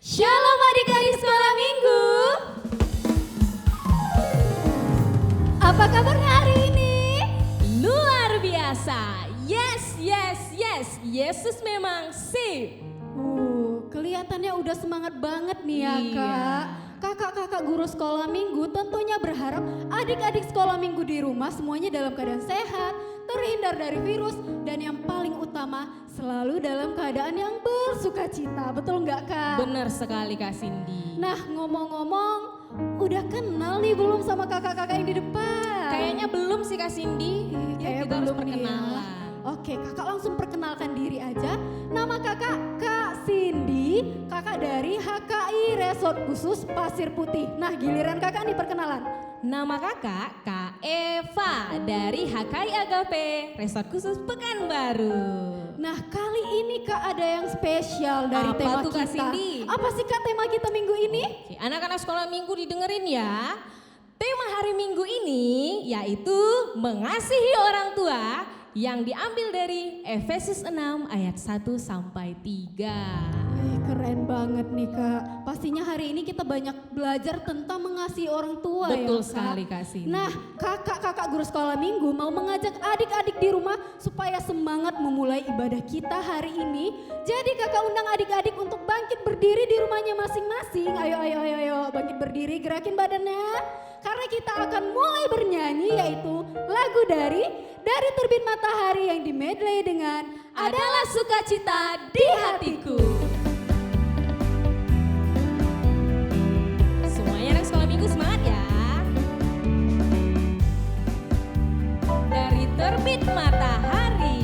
Shalom adik-adik sekolah minggu. Apa kabarnya hari ini? Luar biasa. Yes, yes, yes. Yesus memang sip. Kelihatannya udah semangat banget nih ya Iya. Kak. Kakak-kakak guru sekolah minggu tentunya berharap adik-adik sekolah minggu di rumah semuanya dalam keadaan sehat, terhindar dari virus, dan yang paling utama selalu dalam keadaan yang bersuka cita. Betul nggak Kak? Benar sekali Kak Cindy. Nah ngomong-ngomong, udah kenal nih belum sama kakak-kakak yang di depan? Kayaknya belum sih Kak Cindy. Kayak Kita harus belum nih ya. perkenalan. Oke, kakak langsung perkenalkan diri aja. Nama kakak Kak Cindy, kakak dari HKI Resort Khusus Pasir Putih. Nah, giliran kakak nih perkenalan. Nama kakak Kak Eva dari HKI Agape Resort Khusus Pekanbaru. Nah, kali ini Kak ada yang spesial dari Apa tema tuh, Kak kita. Cindy? Apa sih Kak tema kita minggu ini? Oke, anak-anak sekolah minggu didengerin ya. Tema hari minggu ini yaitu mengasihi orang tua yang diambil dari Efesus 6 ayat 1 sampai 3. Keren banget nih Kak. Pastinya hari ini kita banyak belajar tentang mengasihi orang tua Betul ya Kak. sekali Kak Cindy. Nah, kakak-kakak guru sekolah minggu mau mengajak adik-adik di rumah supaya semangat memulai ibadah kita hari ini. Jadi kakak undang adik-adik untuk bangkit berdiri di rumahnya masing-masing. Ayo, bangkit berdiri, gerakin badannya. Karena kita akan mulai bernyanyi yaitu lagu dari Terbit Matahari yang dimedley dengan Adalah sukacita di hatiku. Semuanya anak sekolah minggu semangat ya. Dari terbit matahari.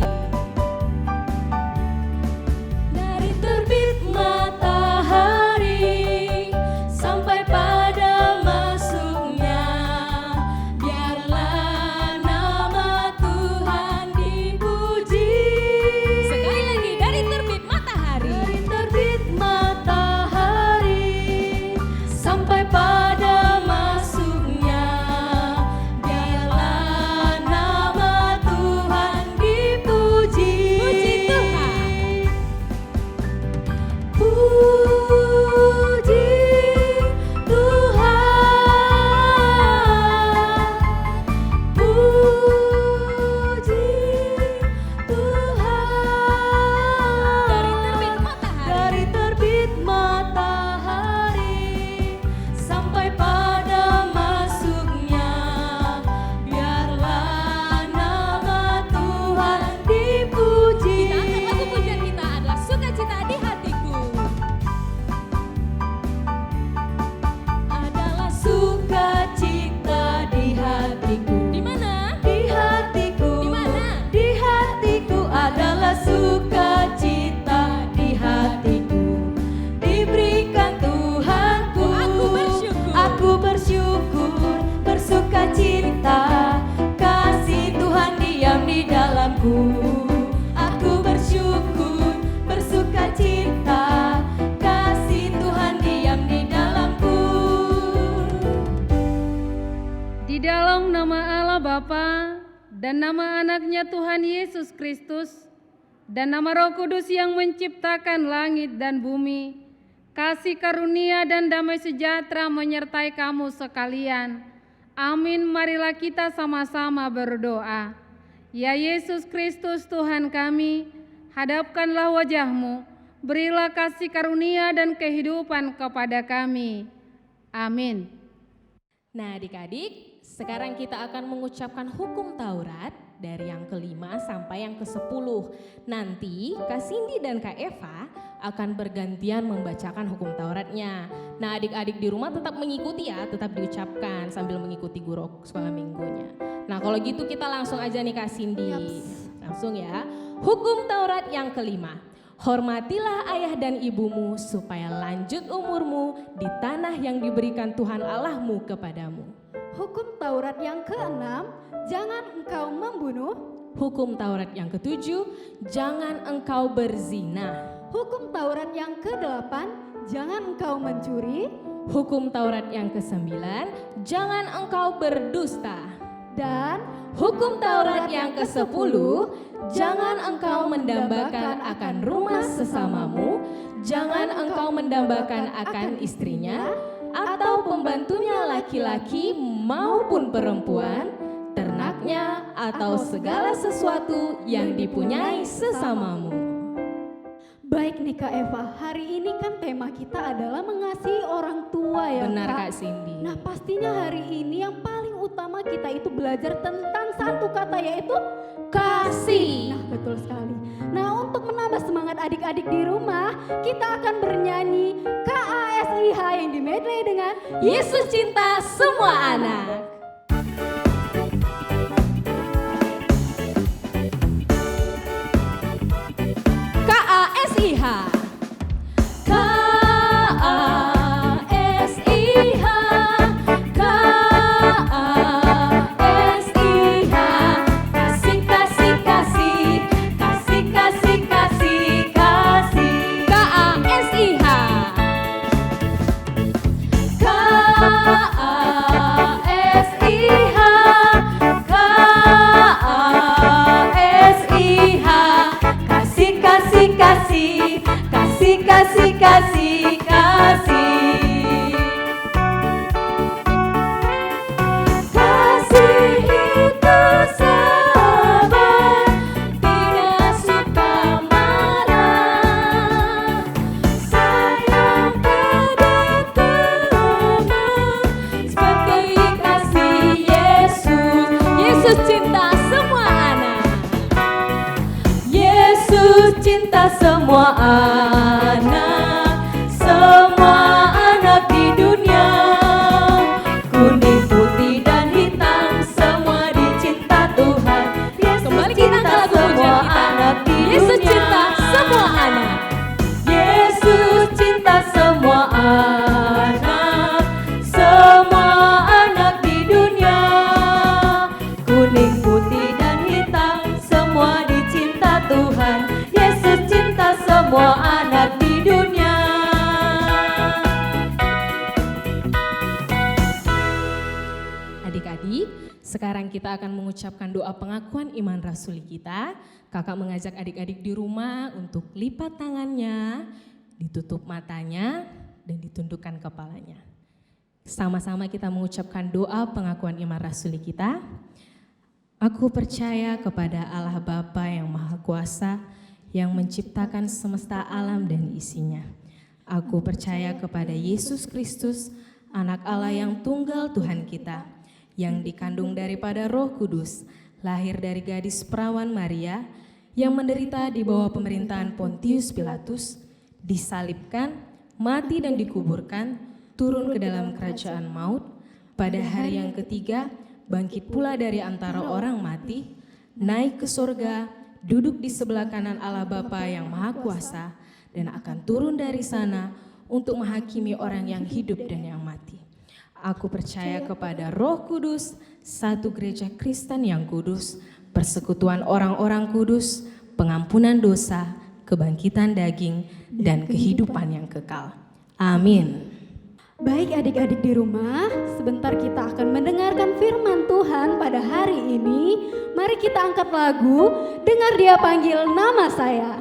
Dari terbit matahari sampai pada masuknya, biarlah nama Tuhan dipuji. Sekali lagi dari terbit matahari. Dari terbit matahari Sampai pada masuknya, biarlah nama Tuhan dipuji. Puji Tuhan. Puji Tuhan. Puji Tuhan. Dari terbit matahari sampai pada masuknya, biarlah nama Tuhan dipuji. Kita angkat lagu pujian kita adalah sukacita di hatiku. Adalah sukacita di hatiku. Di mana? Di hatiku. Di mana? Di hatiku adalah sukacita di hatiku. Diberikan Tuhanku. Aku bersyukur, bersukacita. Kasih Tuhan diam di dalamku. Aku bersyukur, bersukacita. Kasih Tuhan diam di dalamku. Di dalam nama Allah Bapa dan nama anaknya Tuhan Yesus Kristus dan nama Roh Kudus yang menciptakan langit dan bumi, kasih karunia dan damai sejahtera menyertai kamu sekalian. Amin. Marilah kita sama-sama berdoa. Ya Yesus Kristus Tuhan kami, hadapkanlah wajah-Mu, berilah kasih karunia dan kehidupan kepada kami. Amin. Nah adik-adik, sekarang kita akan mengucapkan hukum Taurat dari yang ke-5 sampai yang ke-10. Nanti Kak Cindy dan Kak Eva akan bergantian membacakan hukum Tauratnya. Nah adik-adik di rumah tetap mengikuti ya, tetap diucapkan sambil mengikuti guru sekolah minggunya. Nah kalau gitu kita langsung aja nih Kak Cindy. Langsung ya. Hukum Taurat yang ke-5. Hormatilah ayah dan ibumu supaya lanjut umurmu di tanah yang diberikan Tuhan Allahmu kepadamu. Hukum Taurat yang ke-6, jangan engkau membunuh. Hukum Taurat yang ke-7, jangan engkau berzina. Hukum Taurat yang ke-8, jangan engkau mencuri. Hukum Taurat yang ke-9, jangan engkau berdusta. Dan hukum Taurat yang ke-10, jangan engkau mendambakan akan rumah sesamamu, jangan engkau mendambakan akan istrinya, atau pembantunya laki-laki maupun perempuan, ternaknya, atau segala sesuatu yang dipunyai sesamamu. baik nih Kak Eva, hari ini kan tema kita adalah mengasihi orang tua ya Benar Kak. Kak Cindy. Nah pastinya hari ini yang paling utama kita itu belajar tentang satu kata yaitu kasih. Nah betul sekali. Nah untuk menambah semangat adik-adik di rumah, kita akan bernyanyi KASIH yang dimedley dengan Yesus cinta semua anak. KASIH. KASIH. KASIH. Kasih, kasih, kasih. Kasih, kasih, kasih, kasih. KASIH. KASIH. KASIH. Kasih, kasih, kasih. Kasih, kasih, kasih, kasih. Kasih itu sabar, tidak suka marah. Sayang pada teman, seperti kasih Yesus. Yesus cinta semua anak. Yesus cinta semua anak, semua anak di dunia. Kuning, putih, dan hitam, semua dicinta Tuhan. Yesus cinta semua anak di dunia. Yesus cinta semua anak. Yesus cinta semua anak, semua anak di dunia. Kuning, putih, dan hitam, semua dicinta Tuhan. Yesus cinta semua anak di dunia. Adik-adik, sekarang kita akan mengucapkan doa pengakuan iman rasuli kita. Kakak mengajak adik-adik di rumah untuk lipat tangannya, ditutup matanya, dan ditundukkan kepalanya. Sama-sama kita mengucapkan doa pengakuan iman rasuli kita. Aku percaya kepada Allah Bapa yang Maha Kuasa, yang menciptakan semesta alam dan isinya. Aku percaya kepada Yesus Kristus, anak Allah yang tunggal Tuhan kita, yang dikandung daripada Roh Kudus, lahir dari gadis perawan Maria, yang menderita di bawah pemerintahan Pontius Pilatus, disalibkan, mati dan dikuburkan, turun ke dalam kerajaan maut, pada hari yang ketiga bangkit pula dari antara orang mati, naik ke surga, duduk di sebelah kanan Allah Bapa yang Maha Kuasa, dan akan turun dari sana untuk menghakimi orang yang hidup dan yang mati. Aku percaya kepada Roh Kudus, satu gereja Kristen yang kudus, persekutuan orang-orang kudus, pengampunan dosa, kebangkitan daging, dan kehidupan yang kekal. Amin. Baik adik-adik di rumah, sebentar kita akan mendengarkan firman Tuhan pada hari ini. Mari kita angkat lagu, dengar Dia Panggil Nama Saya.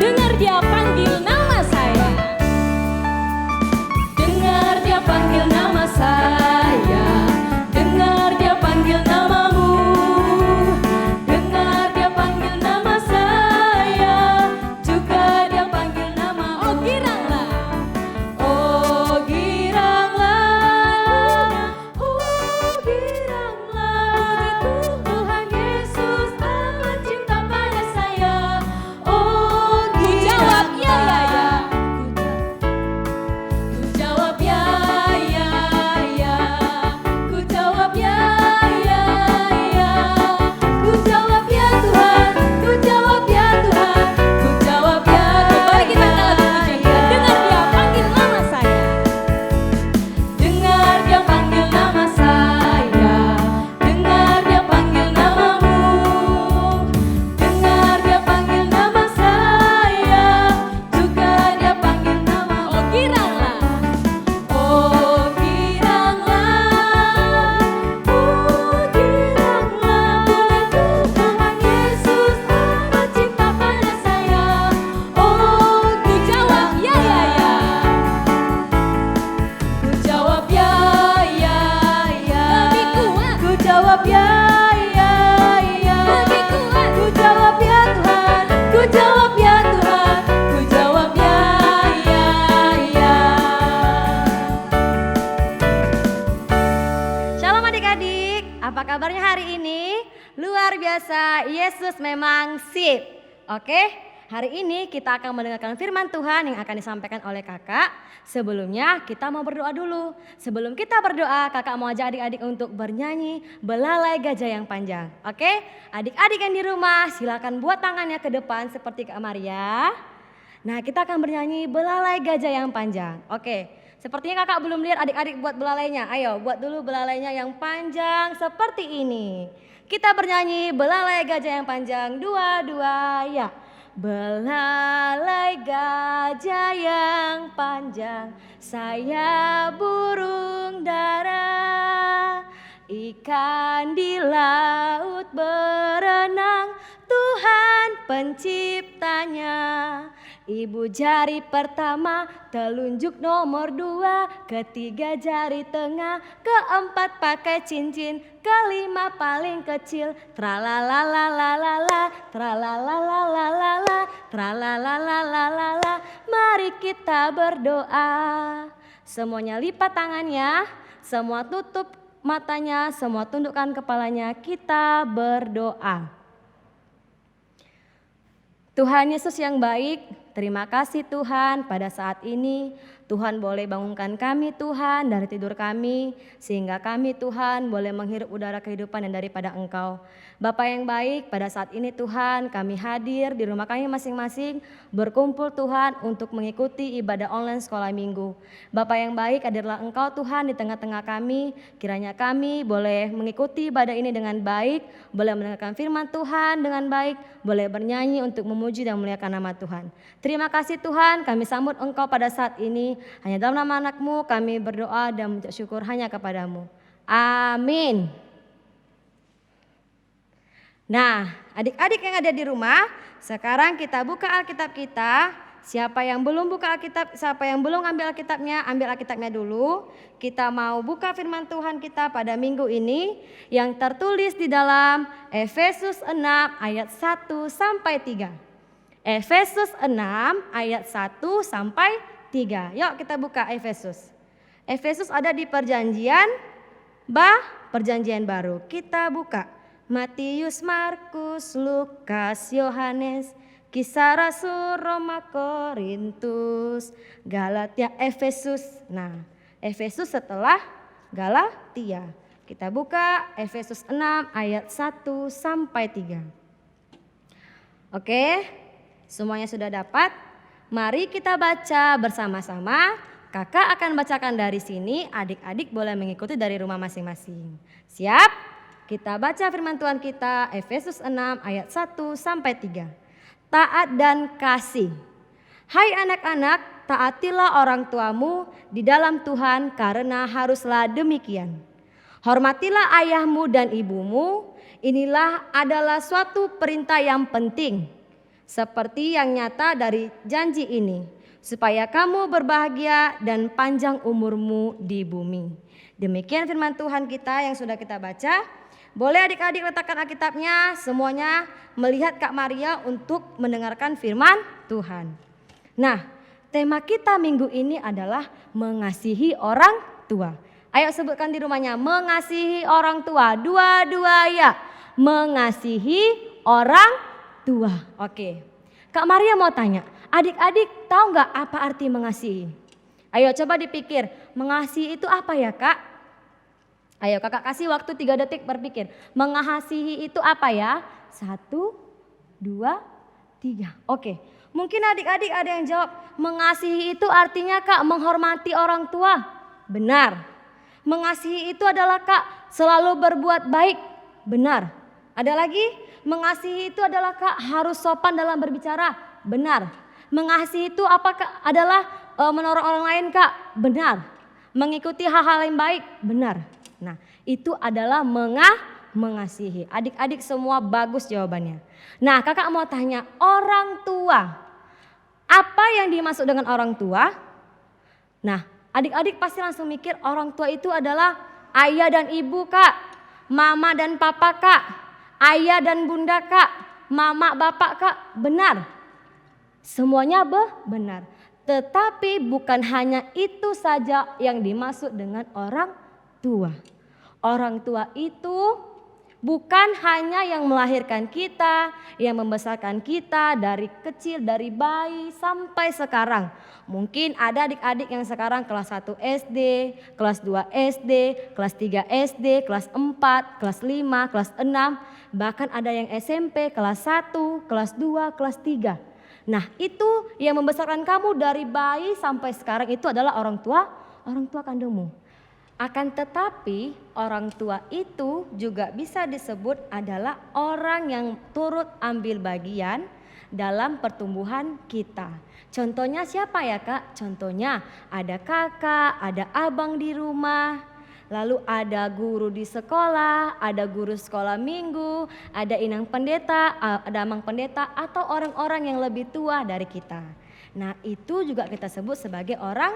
Dengar Dia panggil nama saya. Dengar Dia panggil nama saya. Dengar Dia panggil namamu. Dengar Dia panggil nama saya. Juga Dia panggil nama. Oh giranglah. Yesus memang sip. Oke, hari ini kita akan mendengarkan firman Tuhan yang akan disampaikan oleh kakak. Sebelumnya kita mau berdoa dulu. Sebelum kita berdoa, kakak mau ajak adik-adik untuk bernyanyi Belalai Gajah yang Panjang. Oke, adik-adik yang di rumah silakan buat tangannya ke depan seperti Kak Maria. Nah, kita akan bernyanyi Belalai Gajah yang Panjang. Oke. Sepertinya kakak belum lihat adik-adik buat belalainya. Ayo buat dulu belalainya yang panjang seperti ini. Kita bernyanyi Belalai Gajah yang Panjang. Dua-dua ya. Belalai gajah yang panjang, saya burung dara, ikan di laut berenang, Tuhan penciptanya. Ibu jari pertama, telunjuk nomor 2, ketiga jari tengah, keempat pakai cincin, kelima paling kecil. Tralalalalalalala, tralalalalalalala, tralalalalalalala. Mari kita berdoa. Semuanya lipat tangannya, semua tutup matanya, semua tundukkan kepalanya, kita berdoa. Tuhan Yesus yang baik, terima kasih Tuhan pada saat ini Tuhan boleh bangunkan kami Tuhan dari tidur kami, sehingga kami Tuhan boleh menghirup udara kehidupan yang daripada Engkau. Bapa yang baik, pada saat ini Tuhan kami hadir di rumah kami masing-masing, berkumpul Tuhan untuk mengikuti ibadah online sekolah minggu. Bapa yang baik, hadirlah Engkau Tuhan di tengah-tengah kami, kiranya kami boleh mengikuti ibadah ini dengan baik, boleh mendengarkan firman Tuhan dengan baik, boleh bernyanyi untuk memuji dan memuliakan nama Tuhan. Terima kasih Tuhan, kami sambut Engkau pada saat ini. Hanya dalam nama anak-Mu kami berdoa dan mengucap syukur hanya kepadamu. Amin. Nah, adik-adik yang ada di rumah, sekarang kita buka Alkitab kita. Siapa yang belum buka Alkitab, siapa yang belum ambil Alkitabnya dulu. Kita mau buka firman Tuhan kita pada minggu ini yang tertulis di dalam Efesus 6 ayat 1 sampai 3. Efesus 6 ayat 1 sampai 3. Yuk kita buka Efesus. Efesus ada di perjanjian baru. Kita buka Matius, Markus, Lukas, Yohanes, Kisah Rasul, Roma, Korintus, Galatia, Efesus. Nah, Efesus setelah Galatia. Kita buka Efesus 6 ayat 1 sampai 3. Oke, semuanya sudah dapat? Mari kita baca bersama-sama. Kakak akan bacakan dari sini, adik-adik boleh mengikuti dari rumah masing-masing. Siap? Kita baca firman Tuhan kita, Efesus 6 ayat 1 sampai 3. Taat dan kasih. Hai anak-anak, taatilah orang tuamu di dalam Tuhan karena haruslah demikian. Hormatilah ayahmu dan ibumu, inilah adalah suatu perintah yang penting. Seperti yang nyata dari janji ini, supaya kamu berbahagia dan panjang umurmu di bumi. Demikian firman Tuhan kita yang sudah kita baca. Boleh adik-adik letakkan Alkitabnya, semuanya melihat Kak Maria untuk mendengarkan firman Tuhan. Nah, tema kita minggu ini adalah mengasihi orang tua. Ayo sebutkan di rumahnya, mengasihi orang tua. Dua-dua ya, mengasihi orang tua. Oke, Kak Maria mau tanya, adik-adik tahu nggak apa arti mengasihi? Ayo coba dipikir, mengasihi itu apa ya Kak? Ayo kakak kasih waktu 3 detik berpikir, mengasihi itu apa ya? 1, 2, 3. Oke, mungkin adik-adik ada yang jawab, mengasihi itu artinya Kak menghormati orang tua. Benar. Mengasihi itu adalah Kak selalu berbuat baik. Benar. Ada lagi? Mengasihi itu adalah Kak harus sopan dalam berbicara. Benar. Mengasihi itu apakah adalah menolong orang lain Kak? Benar. Mengikuti hal-hal yang baik? Benar. Nah, itu adalah mengasihi. Adik-adik semua bagus jawabannya. Nah, kakak mau tanya, orang tua. Apa yang dimaksud dengan orang tua? Nah, adik-adik pasti langsung mikir orang tua itu adalah ayah dan ibu Kak, mama dan papa Kak, ayah dan bunda Kak, mama bapak Kak. Benar. Semuanya benar. Tetapi bukan hanya itu saja yang dimaksud dengan orang tua. Orang tua itu Bukan hanya yang melahirkan kita, yang membesarkan kita dari kecil, dari bayi sampai sekarang. Mungkin ada adik-adik yang sekarang kelas 1 SD, kelas 2 SD, kelas 3 SD, kelas 4, kelas 5, kelas 6. Bahkan ada yang SMP kelas 1, kelas 2, kelas 3. Nah itu yang membesarkan kamu dari bayi sampai sekarang itu adalah orang tua kandungmu. Akan tetapi orang tua itu juga bisa disebut adalah orang yang turut ambil bagian dalam pertumbuhan kita. Contohnya siapa ya Kak? Contohnya ada kakak, ada abang di rumah, lalu ada guru di sekolah, ada guru sekolah minggu, ada inang pendeta, ada amang pendeta atau orang-orang yang lebih tua dari kita. Nah itu juga kita sebut sebagai orang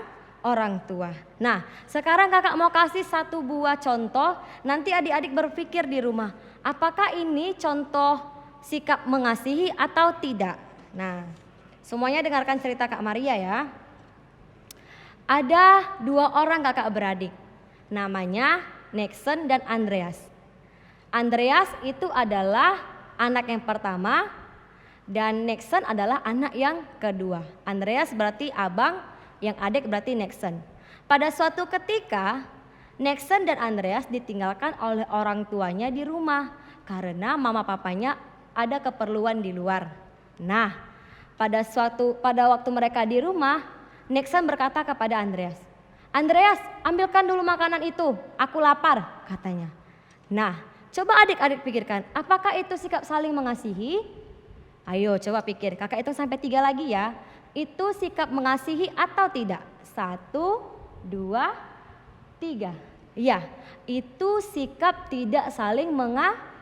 tua. Nah sekarang kakak mau kasih satu buah contoh, nanti adik-adik berpikir di rumah, apakah ini contoh sikap mengasihi atau tidak. Nah semuanya dengarkan cerita Kak Maria ya. Ada 2 orang kakak beradik, namanya Nexon dan Andreas. Andreas itu adalah anak yang pertama dan Nexon adalah anak yang kedua. Andreas berarti abang, yang adik berarti Nexon. Pada suatu ketika Nexon dan Andreas ditinggalkan oleh orang tuanya di rumah karena mama papanya ada keperluan di luar. Nah, pada waktu mereka di rumah, Nexon berkata kepada Andreas, "Andreas, ambilkan dulu makanan itu, aku lapar," katanya. Nah, coba adik-adik pikirkan, apakah itu sikap saling mengasihi? Ayo coba pikir, kakak hitung sampai 3 lagi ya. Itu sikap mengasihi atau tidak? 1, 2, 3. Ya, itu sikap tidak saling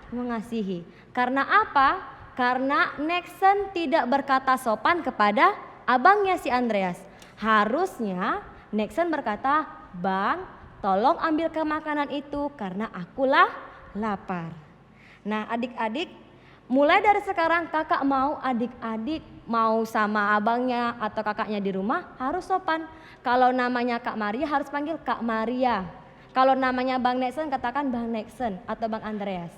mengasihi. Karena apa? Karena Nexon tidak berkata sopan kepada abangnya si Andreas. Harusnya Nexon berkata, "Bang, tolong ambilkan makanan itu karena akulah lapar." Nah adik-adik, mulai dari sekarang kakak mau adik-adik mau sama abangnya atau kakaknya di rumah harus sopan. Kalau namanya Kak Maria harus panggil Kak Maria. Kalau namanya Bang Nexon katakan Bang Nexon atau Bang Andreas.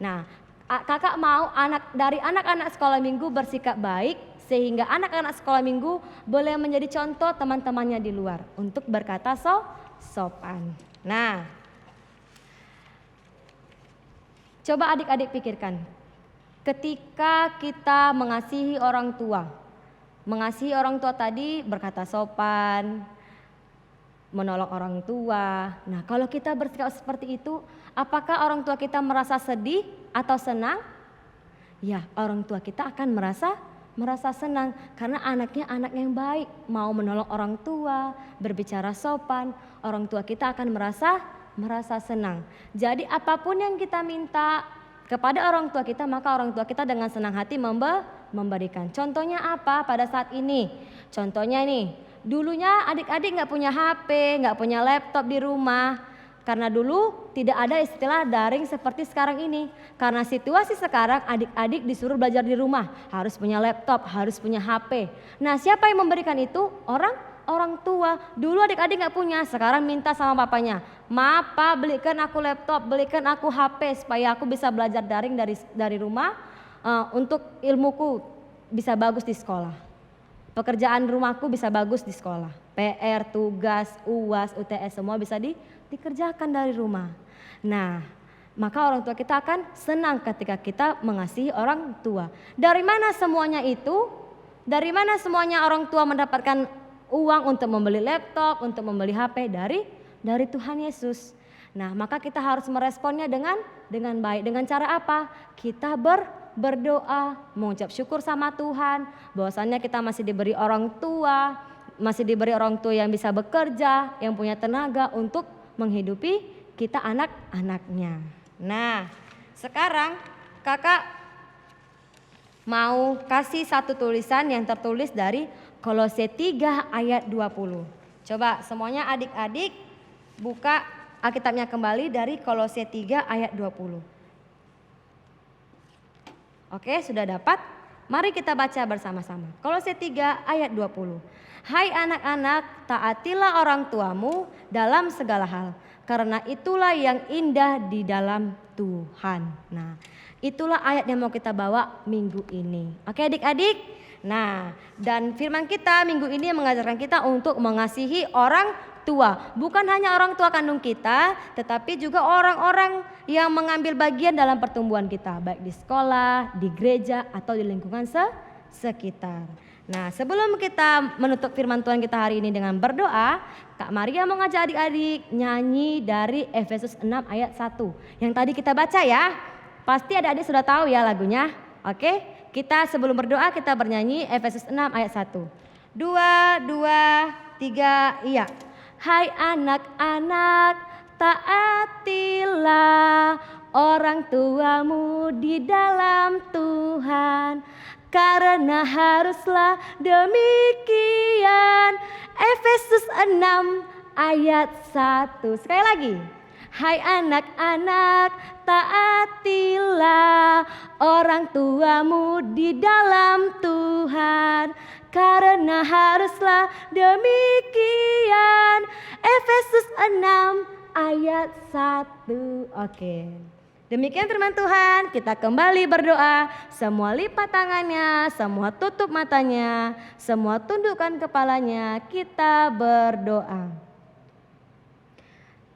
Nah kakak mau dari anak-anak sekolah minggu bersikap baik sehingga anak-anak sekolah minggu boleh menjadi contoh teman-temannya di luar untuk berkata sopan. Nah coba adik-adik pikirkan. Ketika kita mengasihi orang tua tadi berkata sopan, menolong orang tua. Nah kalau kita bersikap seperti itu, apakah orang tua kita merasa sedih atau senang? Ya orang tua kita akan merasa senang karena anaknya anak yang baik, mau menolong orang tua, berbicara sopan, orang tua kita akan merasa senang. Jadi apapun yang kita minta kepada orang tua kita, maka orang tua kita dengan senang hati memberikan. Contohnya apa pada saat ini? Contohnya nih, dulunya adik-adik nggak punya HP, nggak punya laptop di rumah. Karena dulu tidak ada istilah daring seperti sekarang ini. Karena situasi sekarang adik-adik disuruh belajar di rumah, harus punya laptop, harus punya HP. Nah siapa yang memberikan itu? Orang tua. Dulu adik-adik nggak punya, sekarang minta sama papanya, "Ma, Pa, belikan aku laptop, belikan aku HP supaya aku bisa belajar daring dari rumah untuk ilmuku bisa bagus di sekolah. Pekerjaan rumahku bisa bagus di sekolah. PR, tugas, UAS, UTS semua bisa dikerjakan dari rumah." Nah, maka orang tua kita akan senang ketika kita mengasihi orang tua. Dari mana semuanya itu? Dari mana semuanya orang tua mendapatkan uang untuk membeli laptop, untuk membeli HP? Dari Tuhan Yesus. Nah maka kita harus meresponnya dengan baik. Dengan cara apa? Kita berdoa, mengucap syukur sama Tuhan bahwasannya kita masih diberi orang tua yang bisa bekerja, yang punya tenaga untuk menghidupi kita anak-anaknya. Nah sekarang kakak mau kasih satu tulisan yang tertulis dari Kolose 3 ayat 20. Coba semuanya adik-adik buka Alkitabnya kembali dari Kolose 3 ayat 20. Oke, sudah dapat? Mari kita baca bersama-sama. Kolose 3 ayat 20. Hai anak-anak, taatilah orang tuamu dalam segala hal, karena itulah yang indah di dalam Tuhan. Nah, itulah ayat yang mau kita bawa minggu ini. Oke adik-adik? Nah, dan firman kita minggu ini mengajarkan kita untuk mengasihi orang tua. Bukan hanya orang tua kandung kita, tetapi juga orang-orang yang mengambil bagian dalam pertumbuhan kita, baik di sekolah, di gereja, atau di lingkungan sekitar. Nah, sebelum kita menutup firman Tuhan kita hari ini dengan berdoa, Kak Maria mau ngajak adik-adik nyanyi dari Efesus 6 ayat 1. Yang tadi kita baca ya. Pasti adik-adik sudah tahu ya lagunya. Oke, kita sebelum berdoa kita bernyanyi Efesus 6 ayat 1. 2, 2, 3, iya. Hai anak-anak, taatilah orang tuamu di dalam Tuhan, karena haruslah demikian. Efesus 6 ayat 1. Sekali lagi. Hai anak-anak, taatilah orang tuamu di dalam Tuhan, karena haruslah demikian. Efesus 6 ayat 1. Oke. Demikian firman Tuhan, kita kembali berdoa. Semua lipat tangannya, semua tutup matanya, semua tundukkan kepalanya, kita berdoa.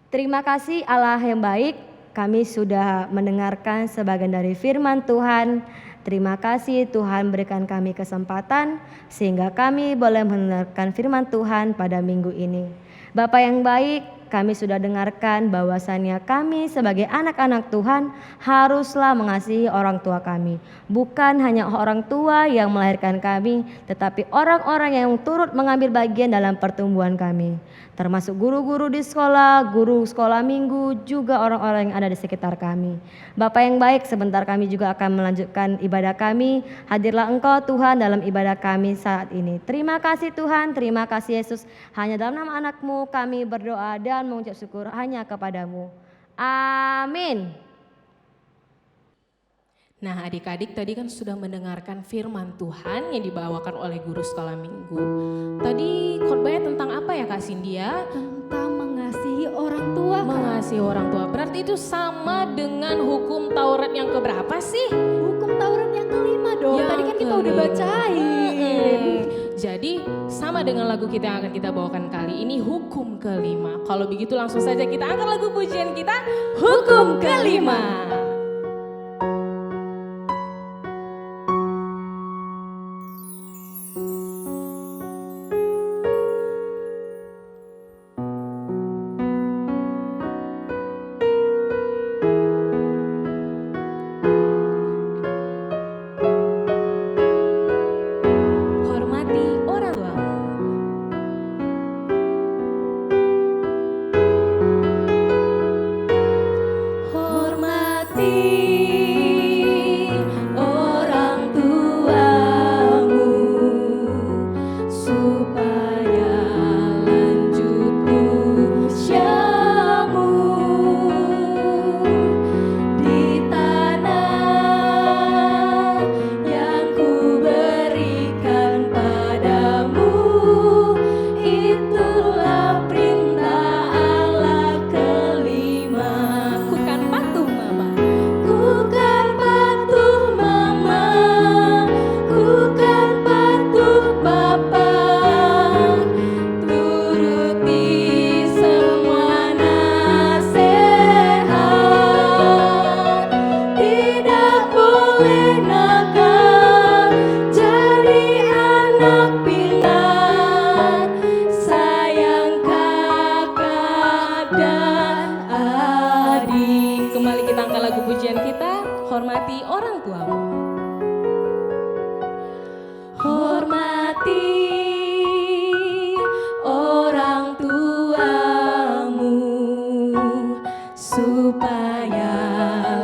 Terima kasih Allah yang baik, kami sudah mendengarkan sebagian dari firman Tuhan. Terima kasih Tuhan berikan kami kesempatan sehingga kami boleh mendengarkan firman Tuhan pada minggu ini. Bapa yang baik, kami sudah dengarkan bahwasannya kami sebagai anak-anak Tuhan haruslah mengasihi orang tua kami. Bukan hanya orang tua yang melahirkan kami, tetapi orang-orang yang turut mengambil bagian dalam pertumbuhan kami. Termasuk guru-guru di sekolah, guru sekolah minggu, juga orang-orang yang ada di sekitar kami. Bapa yang baik, sebentar kami juga akan melanjutkan ibadah kami. Hadirlah Engkau Tuhan dalam ibadah kami saat ini. Terima kasih Tuhan, terima kasih Yesus. Hanya dalam nama anak-Mu kami berdoa dan mengucap syukur hanya kepadamu. Amin. Nah adik-adik tadi kan sudah mendengarkan firman Tuhan yang dibawakan oleh guru sekolah minggu. Tadi khotbahnya tentang apa ya Kak Sindia? Tentang mengasihi orang tua. Kak. Mengasihi orang tua. Berarti itu sama dengan hukum Taurat yang keberapa sih? Hukum Taurat yang kelima dong. Yang Tadi kan kita udah kelima. bacain. Jadi sama dengan lagu kita yang akan kita bawakan kali ini, hukum kelima. Kalau begitu langsung saja kita angkat lagu pujian kita, hukum kelima. Hormati orang tua. Hormati orang tuamu supaya lanjut usiamu di tanah yang kuberikan padamu. Itulah perintah Allah kelima. Kukan patuh mama, kukan patuh mama, kukan patuh papa, turuti semua nasihat. Tidak boleh nakal, jadi anak pintar, sayang kakak dan adik. Kembali kita angkat lagu pujian kita, hormati orang tuamu. Hormati orang tuamu supaya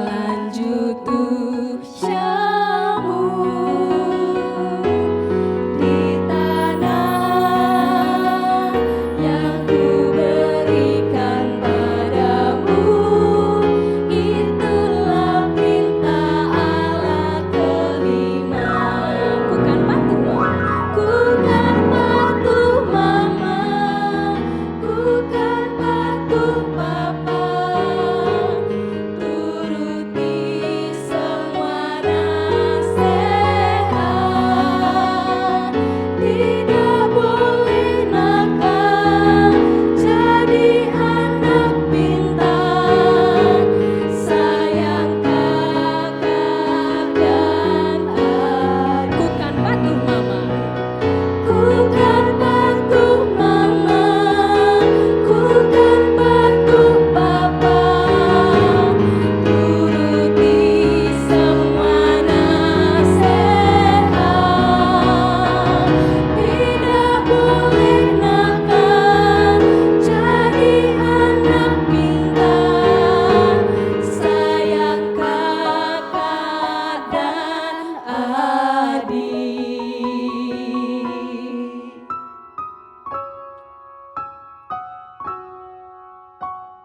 lanjut usiamu di tanah yang kuberikan padamu. Itulah perintah Allah kelima.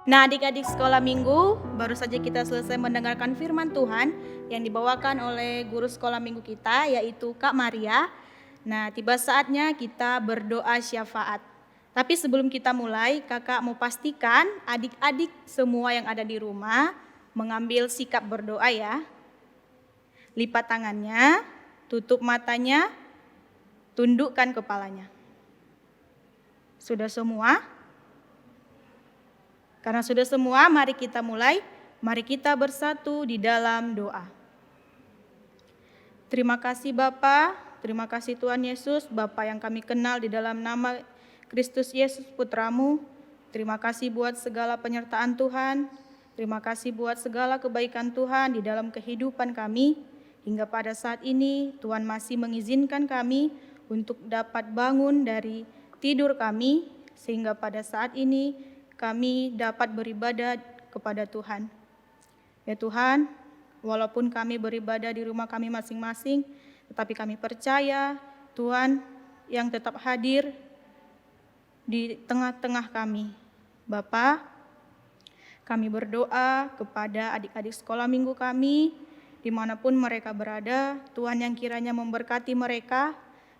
Nah, adik-adik sekolah minggu, baru saja kita selesai mendengarkan firman Tuhan yang dibawakan oleh guru sekolah minggu kita, yaitu Kak Maria. Nah, tiba saatnya kita berdoa syafaat. Tapi sebelum kita mulai, kakak mau pastikan adik-adik semua yang ada di rumah mengambil sikap berdoa ya. Lipat tangannya, tutup matanya, tundukkan kepalanya. Sudah semua? Karena sudah semua, mari kita mulai. Mari kita bersatu di dalam doa. Terima kasih Bapa, terima kasih Tuhan Yesus, Bapa yang kami kenal di dalam nama Kristus Yesus Putramu. Terima kasih buat segala penyertaan Tuhan. Terima kasih buat segala kebaikan Tuhan di dalam kehidupan kami. Hingga pada saat ini Tuhan masih mengizinkan kami untuk dapat bangun dari tidur kami. Sehingga pada saat ini kami dapat beribadah kepada Tuhan. Ya Tuhan, walaupun kami beribadah di rumah kami masing-masing, tetapi kami percaya Tuhan yang tetap hadir di tengah-tengah kami. Bapa, kami berdoa kepada adik-adik sekolah minggu kami, dimanapun mereka berada, Tuhan yang kiranya memberkati mereka,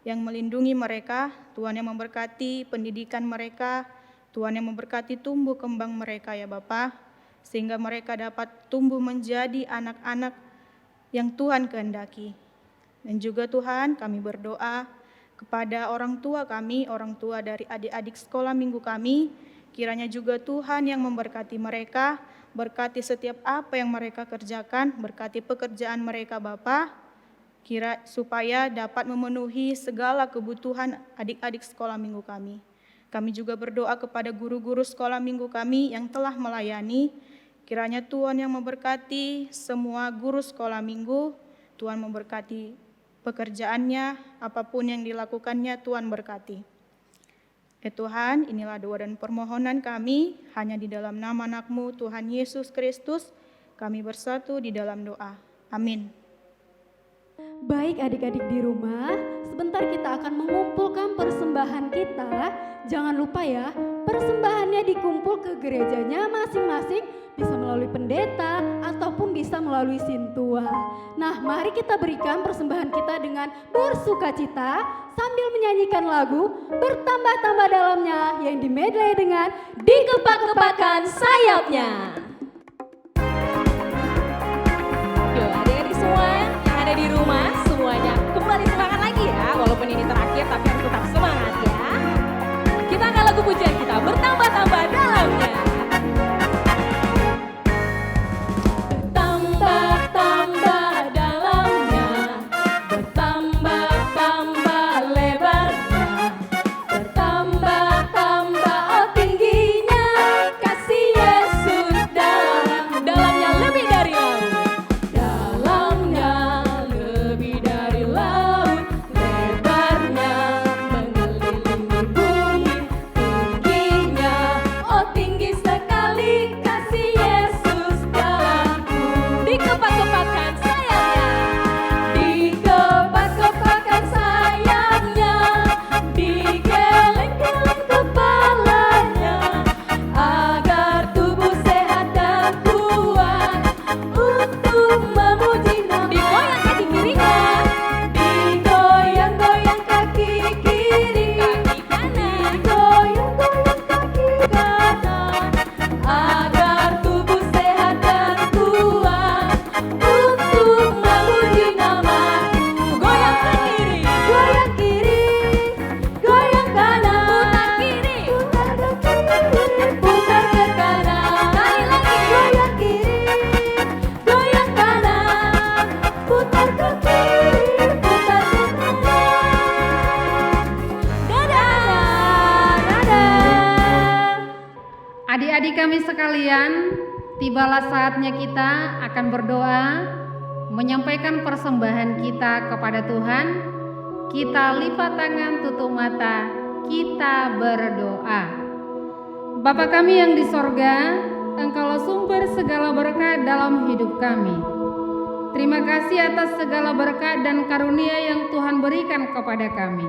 yang melindungi mereka, Tuhan yang memberkati pendidikan mereka, Tuhan yang memberkati tumbuh kembang mereka ya Bapa, sehingga mereka dapat tumbuh menjadi anak-anak yang Tuhan kehendaki. Dan juga Tuhan, kami berdoa kepada orang tua kami, orang tua dari adik-adik sekolah minggu kami, kiranya juga Tuhan yang memberkati mereka, berkati setiap apa yang mereka kerjakan, berkati pekerjaan mereka Bapa, supaya dapat memenuhi segala kebutuhan adik-adik sekolah minggu kami. Kami juga berdoa kepada guru-guru sekolah minggu kami yang telah melayani. Kiranya Tuhan yang memberkati semua guru sekolah minggu. Tuhan memberkati pekerjaannya, apapun yang dilakukannya Tuhan berkati. Ya Tuhan, inilah doa dan permohonan kami. Hanya di dalam nama anak-Mu Tuhan Yesus Kristus, kami bersatu di dalam doa. Amin. Baik adik-adik di rumah, sebentar kita akan mengumpulkan persembahan kita. Jangan lupa ya, persembahannya dikumpul ke gerejanya masing-masing, bisa melalui pendeta ataupun bisa melalui sintua. Nah, mari kita berikan persembahan kita dengan bersukacita sambil menyanyikan lagu Bertambah-tambah Dalamnya yang dimedley dengan Dikepak-kepakan sayapnya. Yuk adik-adik semua yang ada di rumah, semuanya kembali semangat lagi ya. Walaupun ini terakhir tapi harus tetap semangat ya. Kita akan lagu pujian kita Bertambah-tambah Dalamnya. Bertambah-tambah dalamnya, bertambah-tambah lebarnya, bertambah-tambah tingginya, kasih Yesus dalamnya lebih dari laut, dalamnya lebih dari laut, lebarnya mengelilingi bumi, tingginya oh tinggi sekali, kasih Yesus dalamku. Dikepak-kepakkan sayapnya, dikepak-kepakkan sayapnya, digeleng-geleng kepalanya, agar tubuh sehat dan kuat untuk memuji nama. Digoyang kaki kirinya, digoyang-goyang kaki kiri, kaki kanan, digoyang-goyang kaki kanan, agar tubuh sehat dan kuat untuk memuji nama-Mu. Goyang ke kiri, goyang kiri, goyang kanan, putar kiri, putar ke kiri, putar ke kanan, kali lagi, goyang kiri, goyang kanan, putar ke kiri, putar ke kanan. Dadah, dadah. Adik-adik kami sekalian, tibalah saatnya kita akan berdoa, menyampaikan persembahan kita kepada Tuhan. Kita lipat tangan, tutup mata, kita berdoa. Bapa kami yang di sorga, Engkaulah sumber segala berkat dalam hidup kami. Terima kasih atas segala berkat dan karunia yang Tuhan berikan kepada kami.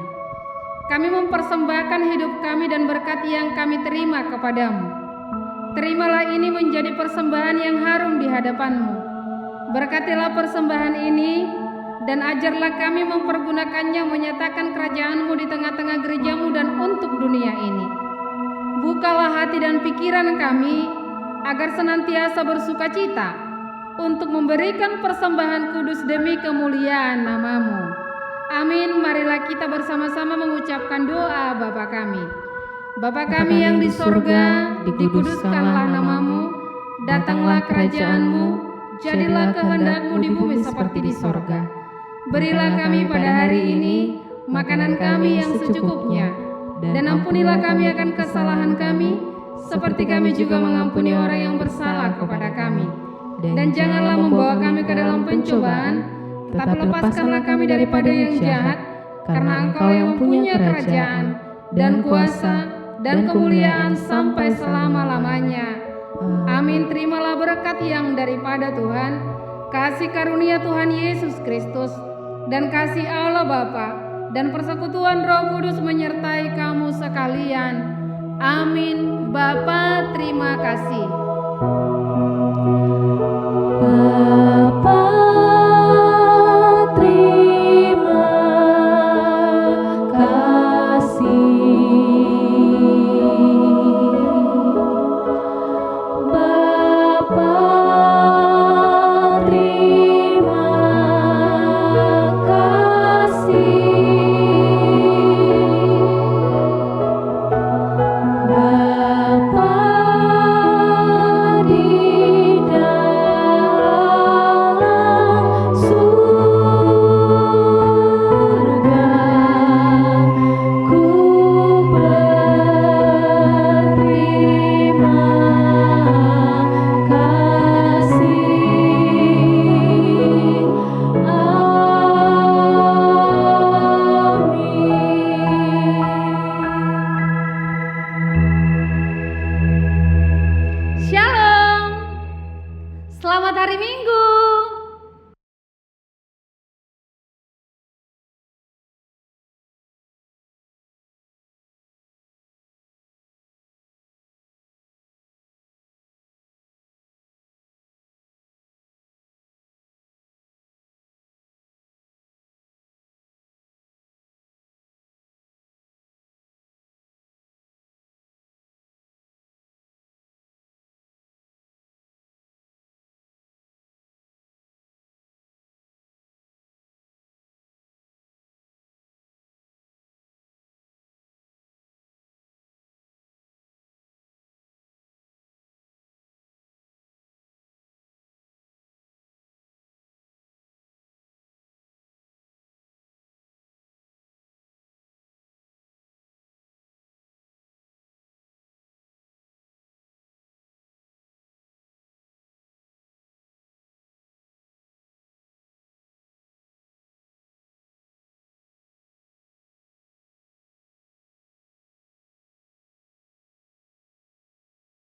Kami mempersembahkan hidup kami dan berkat yang kami terima kepadamu. terimalah ini menjadi persembahan yang harum di hadapan-Mu. Berkatilah persembahan ini dan ajarlah kami mempergunakannya menyatakan kerajaan-Mu di tengah-tengah gereja-Mu dan untuk dunia ini. Bukalah hati dan pikiran kami agar senantiasa bersukacita untuk memberikan persembahan kudus demi kemuliaan nama-Mu. Amin. Marilah kita bersama-sama mengucapkan doa Bapa kami. Bapa kami yang di sorga, dikuduskanlah nama-Mu, datanglah kerajaan-Mu, jadilah kehendak-Mu di bumi seperti di sorga. Berilah kami pada hari ini makanan kami yang secukupnya, dan ampunilah kami akan kesalahan kami, seperti kami juga mengampuni orang yang bersalah kepada kami. Dan janganlah membawa kami ke dalam pencobaan, tetapi lepaskanlah kami daripada yang jahat, karena Engkau yang punya kerajaan, dan kuasa, dan kemuliaan sampai selama-lamanya. Amin. Terimalah berkat yang daripada Tuhan, kasih karunia Tuhan Yesus Kristus, dan kasih Allah Bapa, dan persekutuan Roh Kudus menyertai kamu sekalian. Amin. Bapa, terima kasih.